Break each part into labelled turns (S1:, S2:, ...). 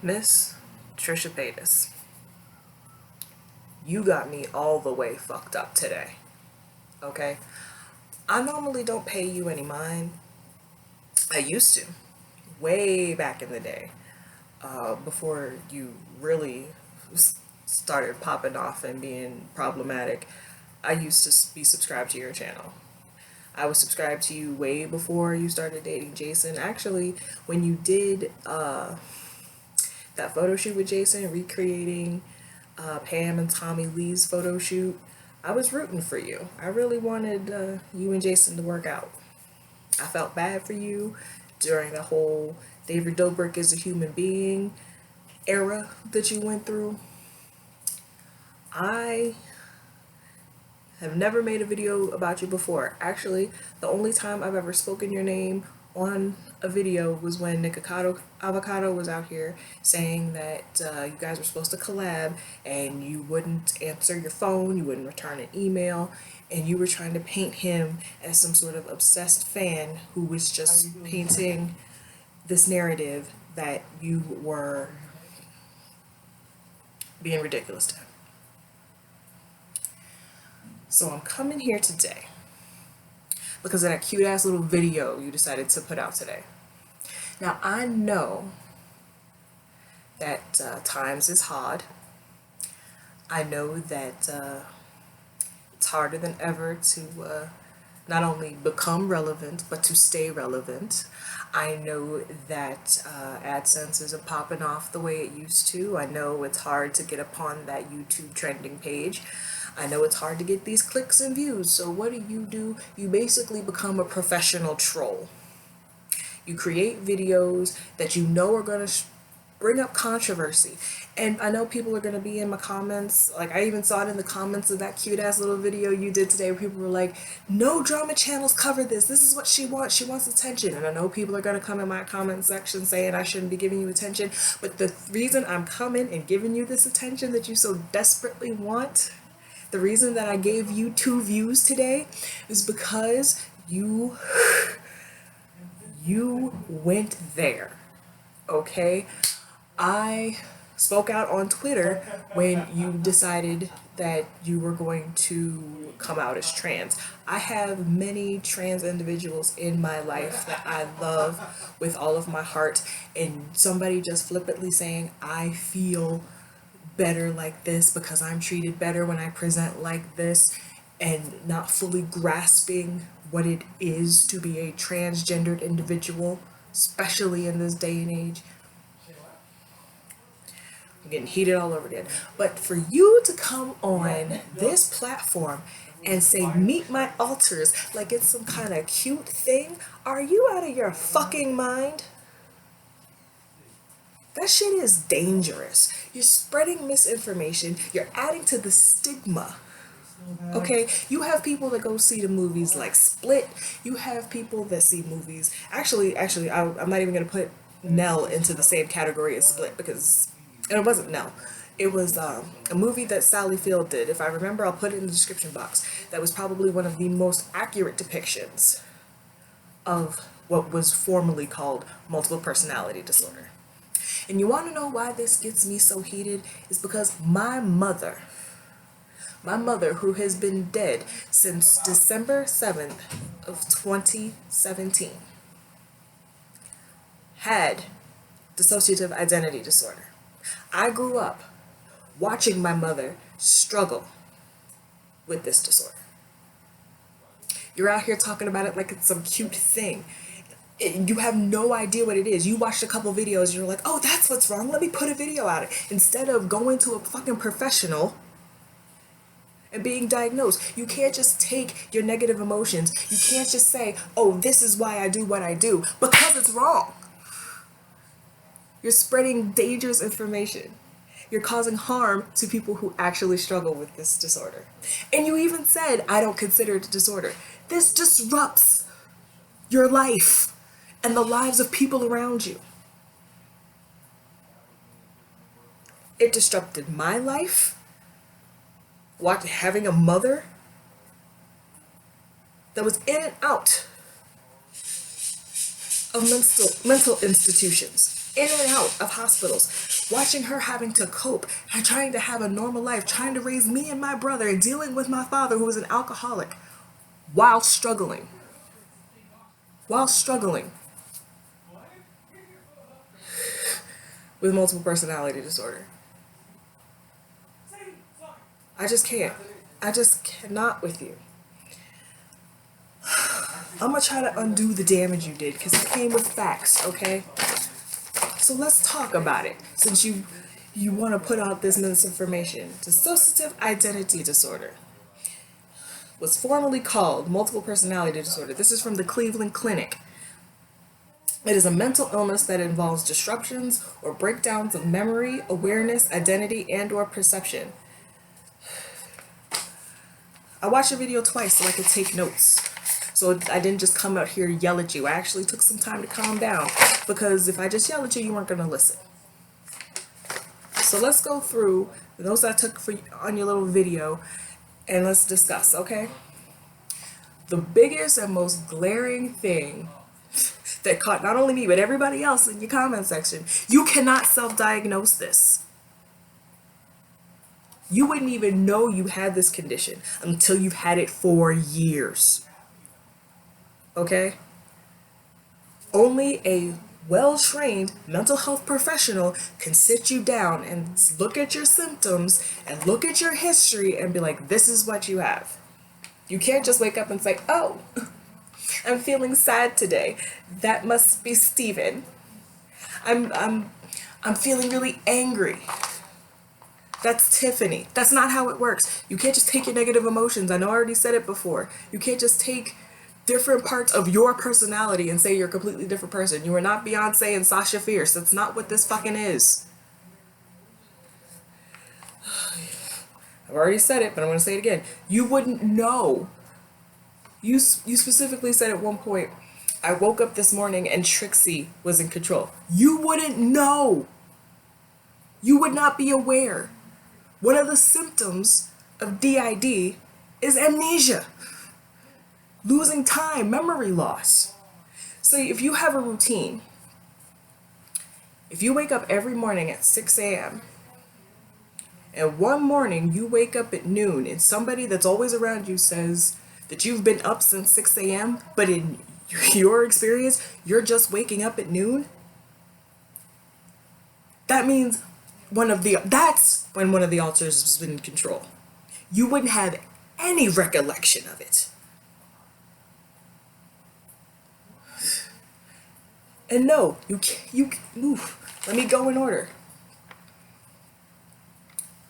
S1: Miss Trisha Paytas, you got me all the way fucked up today, okay? I normally don't pay you any mind. I used to, way back in the day, before you really started popping off and being problematic. I used to be subscribed to your channel. I was subscribed to you way before you started dating Jason. Actually, when you did that photo shoot with Jason, recreating Pam and Tommy Lee's photo shoot, I was rooting for you. I really wanted you and Jason to work out. I felt bad for you during the whole David Dobrik is a human being era that you went through. I have never made a video about you before. Actually, the only time I've ever spoken your name on a video was when Nick Avocado was out here saying that you guys were supposed to collab and you wouldn't answer your phone, you wouldn't return an email, and you were trying to paint him as some sort of obsessed fan who was just painting this narrative that you were being ridiculous to him. So I'm coming here today because of that cute ass little video you decided to put out today. Now I know that times is hard. I know that it's harder than ever to not only become relevant, but to stay relevant. I know that AdSense isn't popping off the way it used to. I know it's hard to get upon that YouTube trending page. I know it's hard to get these clicks and views. So what do? You basically become a professional troll. You create videos that you know are going to bring up controversy. And I know people are going to be in my comments. Like, I even saw it in the comments of that cute ass little video you did today where people were like, no drama channels cover this. This is what she wants. She wants attention. And I know people are going to come in my comment section saying I shouldn't be giving you attention. But the reason I'm coming and giving you this attention that you so desperately want, the reason that I gave you 2 views today is because you went there, okay? I spoke out on Twitter when you decided that you were going to come out as trans. I have many trans individuals in my life that I love with all of my heart, and somebody just flippantly saying, I feel better like this because I'm treated better when I present like this, and not fully grasping what it is to be a transgendered individual, especially in this day and age. I'm getting heated all over again. But for you to come on this platform and say, meet my alters, like it's some kind of cute thing, are you out of your fucking mind? That shit is dangerous. You're spreading misinformation. You're adding to the stigma. Okay, you have people that go see the movies like Split. You have people that see movies. Actually, I'm not even gonna put Nell into the same category as Split because, and it wasn't Nell. It was a movie that Sally Field did. If I remember, I'll put it in the description box. That was probably one of the most accurate depictions of what was formerly called multiple personality disorder. And you want to know why this gets me so heated? Is because my mother, who has been dead since December 7th of 2017, had dissociative identity disorder. I grew up watching my mother struggle with this disorder. You're out here talking about it like it's some cute thing. You have no idea what it is. You watched a couple videos and you're like, oh, that's what's wrong. Let me put a video out. Instead of going to a fucking professional and being diagnosed. You can't just take your negative emotions. You can't just say, oh, this is why I do what I do, because it's wrong. You're spreading dangerous information. You're causing harm to people who actually struggle with this disorder. And you even said, I don't consider it a disorder. This disrupts your life and the lives of people around you. It disrupted my life. Having a mother that was in and out of mental institutions. in and out of hospitals, watching her having to cope and trying to have a normal life, trying to raise me and my brother and dealing with my father who was an alcoholic while struggling. With multiple personality disorder. I just can't. I just cannot with you. I'm gonna try to undo the damage you did because it came with facts, okay? So let's talk about it since you want to put out this misinformation. Dissociative Identity Disorder was formerly called multiple personality disorder. This is from the Cleveland Clinic. It is a mental illness that involves disruptions or breakdowns of memory, awareness, identity, and or perception. I watched the video twice so I could take notes. So I didn't just come out here and yell at you. I actually took some time to calm down because if I just yell at you, you weren't going to listen. So let's go through the notes I took on your little video and let's discuss, okay? The biggest and most glaring thing that caught not only me but everybody else in your comment section, you cannot self-diagnose this. You wouldn't even know you had this condition until you've had it for years. Okay? Only a well-trained mental health professional can sit you down and look at your symptoms and look at your history and be like, this is what you have. You can't just wake up and say, oh, I'm feeling sad today. That must be Steven. I'm feeling really angry. That's Tiffany. That's not how it works. You can't just take your negative emotions. I know I already said it before. You can't just take different parts of your personality and say you're a completely different person. You are not Beyonce and Sasha Fierce. That's not what this fucking is. I've already said it, but I'm going to say it again. You wouldn't know. You specifically said at one point, I woke up this morning and Trixie was in control. You wouldn't know. You would not be aware. One of the symptoms of DID is amnesia. Losing time, memory loss. So if you have a routine, if you wake up every morning at 6 a.m., and one morning you wake up at noon and somebody that's always around you says that you've been up since 6 a.m., but in your experience, you're just waking up at noon, that means that's when one of the alters has been in control. You wouldn't have any recollection of it. And no, let me go in order.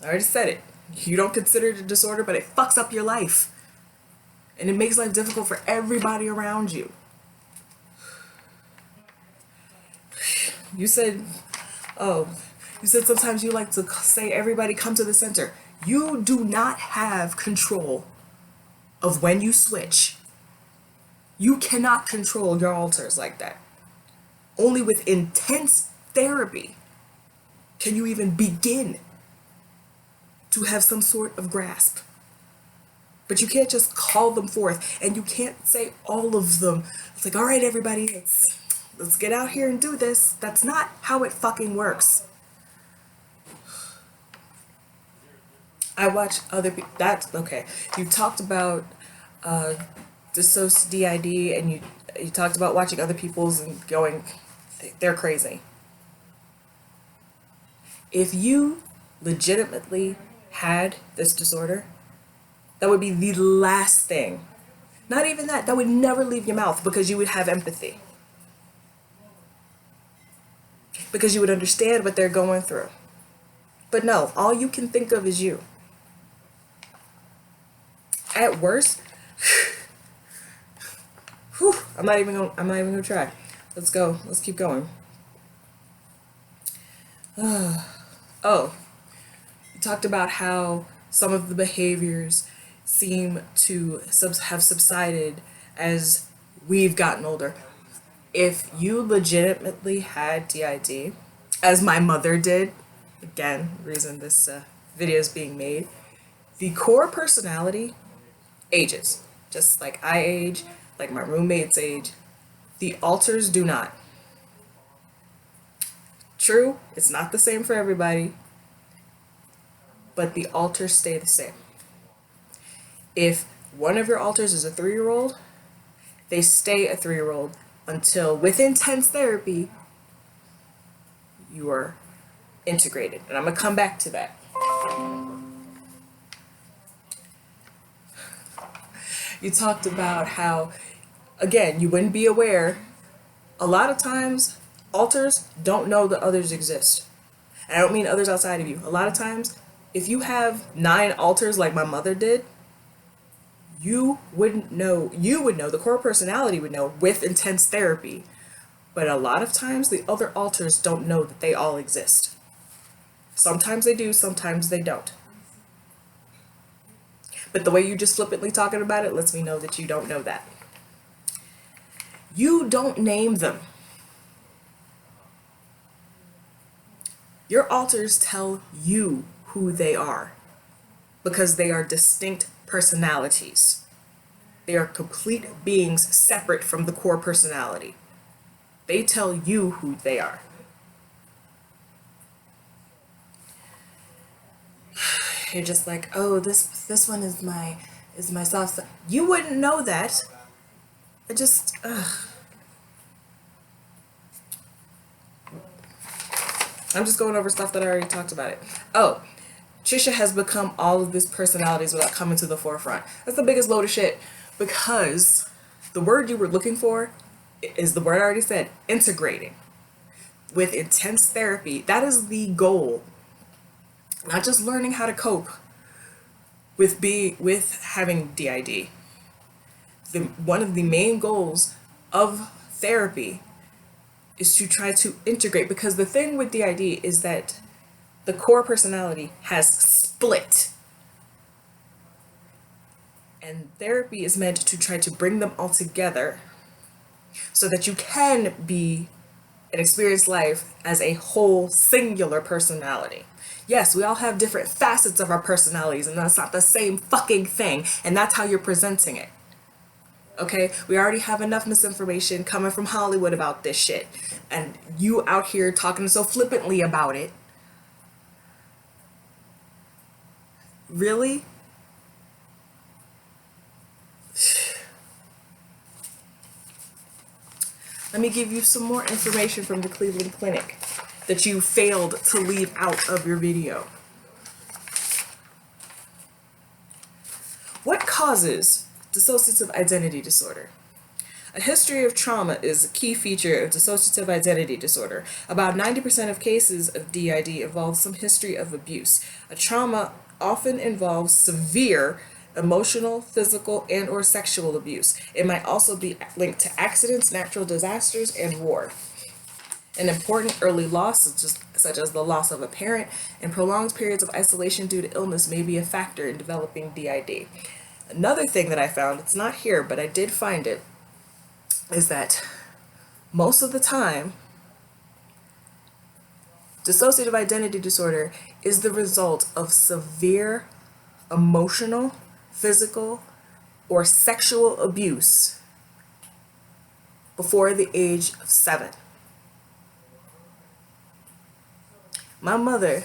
S1: I already said it. You don't consider it a disorder, but it fucks up your life. And it makes life difficult for everybody around you. You said sometimes you like to say everybody come to the center. You do not have control of when you switch. You cannot control your alters like that. Only with intense therapy can you even begin to have some sort of grasp. But you can't just call them forth, and you can't say all of them. It's like, all right, everybody, let's get out here and do this. That's not how it fucking works. I watch other people. That's okay. You talked about DID, and you talked about watching other people's and going, they're crazy. If you legitimately had this disorder, that would be the last thing. Not even that would never leave your mouth because you would have empathy. Because you would understand what they're going through. But no, all you can think of is you. At worst, I'm not even gonna try. Let's go. Let's keep going. Oh, you talked about how some of the behaviors seem to have subsided as we've gotten older. If you legitimately had DID, as my mother did, again, reason this video is being made, the core personality ages, just like I age, like my roommates age. The alters do not. True, it's not the same for everybody, but the alters stay the same. If one of your alters is a 3-year-old, they stay a 3-year-old until, with intense therapy, you are integrated. And I'm going to come back to that. You talked about how, again, you wouldn't be aware. A lot of times, alters don't know that others exist. And I don't mean others outside of you. A lot of times, if you have 9 alters like my mother did, you wouldn't know. You would know, the core personality would know with intense therapy. But a lot of times, the other alters don't know that they all exist. Sometimes they do, sometimes they don't. But the way you just flippantly talking about it lets me know that you don't know that. You don't name them. Your alters tell you who they are because they are distinct personalities. They are complete beings separate from the core personality. They tell you who they are. You're just like, oh, this one is my soft side. You wouldn't know that. It just, I'm just going over stuff that I already talked about it. Oh, Trisha has become all of these personalities without coming to the forefront. That's the biggest load of shit, because the word you were looking for is the word I already said, integrating. With intense therapy, that is the goal. Not just learning how to cope with having DID. One of the main goals of therapy is to try to integrate, because the thing with DID is that the core personality has split. And therapy is meant to try to bring them all together so that you can be and experience life as a whole singular personality. Yes, we all have different facets of our personalities, and that's not the same fucking thing, and that's how you're presenting it. Okay? We already have enough misinformation coming from Hollywood about this shit, and you out here talking so flippantly about it. Really? Let me give you some more information from the Cleveland Clinic that you failed to leave out of your video. What causes dissociative identity disorder? A history of trauma is a key feature of dissociative identity disorder. About 90% of cases of DID involve some history of abuse. A trauma often involves severe emotional, physical, and or sexual abuse. It might also be linked to accidents, natural disasters, and war. An important early loss, such as the loss of a parent, and prolonged periods of isolation due to illness may be a factor in developing DID. Another thing that I found, it's not here, but I did find it, is that most of the time, dissociative identity disorder is the result of severe emotional, physical, or sexual abuse before the age of 7. My mother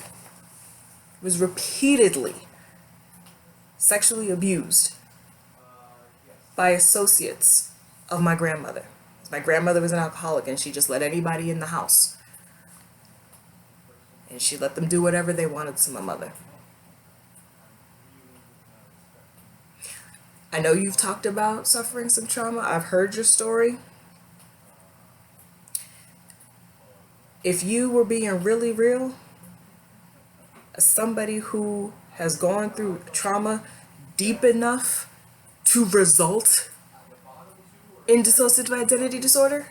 S1: was repeatedly sexually abused by associates of my grandmother. My grandmother was an alcoholic, and she just let anybody in the house. And she let them do whatever they wanted to my mother. I know you've talked about suffering some trauma. I've heard your story. If you were being really real, as somebody who has gone through trauma deep enough to result in dissociative identity disorder,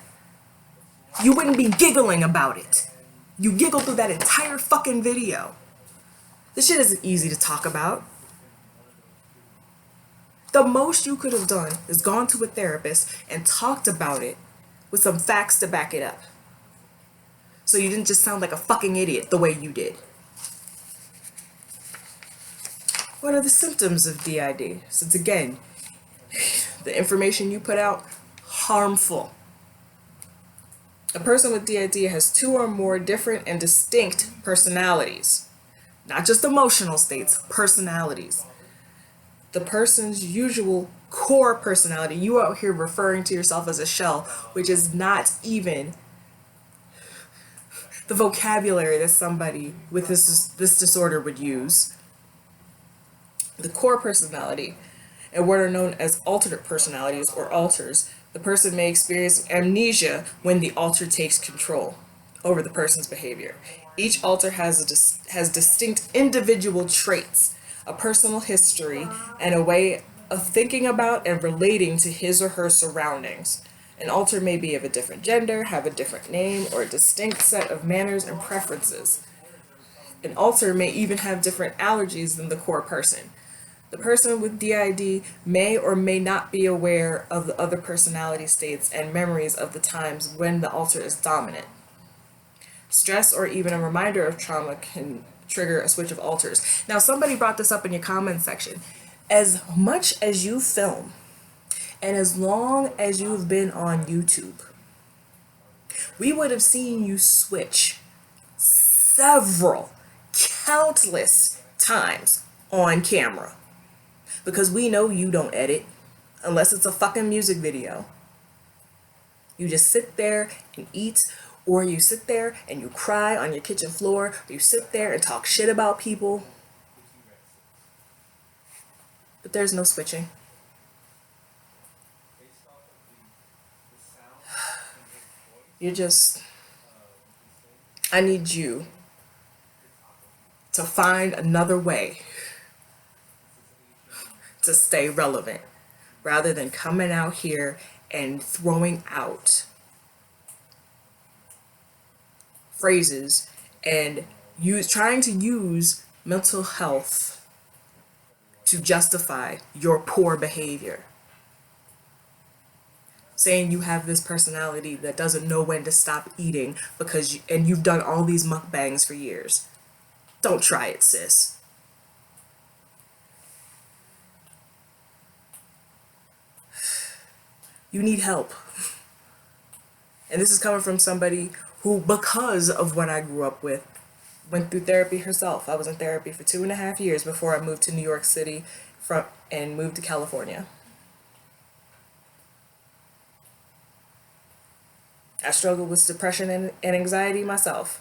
S1: you wouldn't be giggling about it. You giggled through that entire fucking video. This shit isn't easy to talk about. The most you could have done is gone to a therapist and talked about it with some facts to back it up. So you didn't just sound like a fucking idiot the way you did. What are the symptoms of DID? Since again, the information you put out, harmful. A person with DID has two or more different and distinct personalities, not just emotional states, personalities. The person's usual core personality, you out here referring to yourself as a shell, which is not even the vocabulary that somebody with this disorder would use. The core personality, and what are known as alternate personalities or alters. The person may experience amnesia when the alter takes control over the person's behavior. Each alter has distinct individual traits, a personal history, and a way of thinking about and relating to his or her surroundings. An alter may be of a different gender, have a different name, or a distinct set of manners and preferences. An alter may even have different allergies than the core person. The person with DID may or may not be aware of the other personality states and memories of the times when the alter is dominant. Stress or even a reminder of trauma can trigger a switch of alters. Now, somebody brought this up in your comment section. As much as you film, and as long as you've been on YouTube, we would have seen you switch several, countless times on camera. Because we know you don't edit unless it's a fucking music video. You just sit there and eat, or you sit there and you cry on your kitchen floor, or you sit there and talk shit about people. But there's no switching. I need you to find another way to stay relevant rather than coming out here and throwing out phrases and trying to use mental health to justify your poor behavior. Saying you have this personality that doesn't know when to stop eating because you've done all these mukbangs for years. Don't try it, sis. You need help. And this is coming from somebody who, because of what I grew up with, went through therapy herself. I was in therapy for 2.5 years before I moved to New York City and moved to California. I struggled with depression and anxiety myself.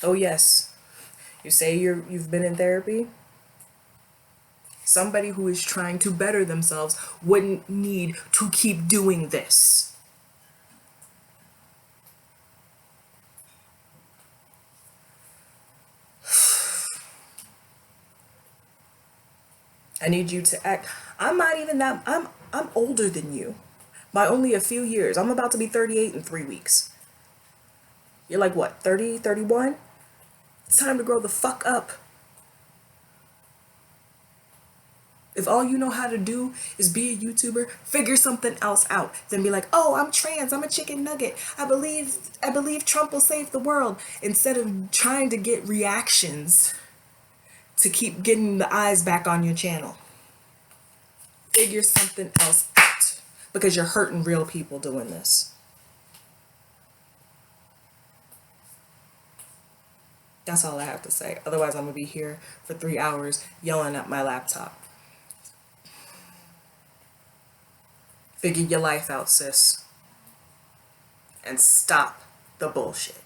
S1: Oh yes, you say you've been in therapy? Somebody who is trying to better themselves wouldn't need to keep doing this. I need you to act. I'm not even that, I'm older than you by only a few years. I'm about to be 38 in 3 weeks. You're like what, 30, 31? It's time to grow the fuck up. If all you know how to do is be a YouTuber, figure something else out. Then be like, oh, I'm trans, I'm a chicken nugget. I believe Trump will save the world. Instead of trying to get reactions to keep getting the eyes back on your channel. Figure something else out. Because you're hurting real people doing this. That's all I have to say. Otherwise, I'm going to be here for 3 hours yelling at my laptop. Figure your life out, sis. And stop the bullshit.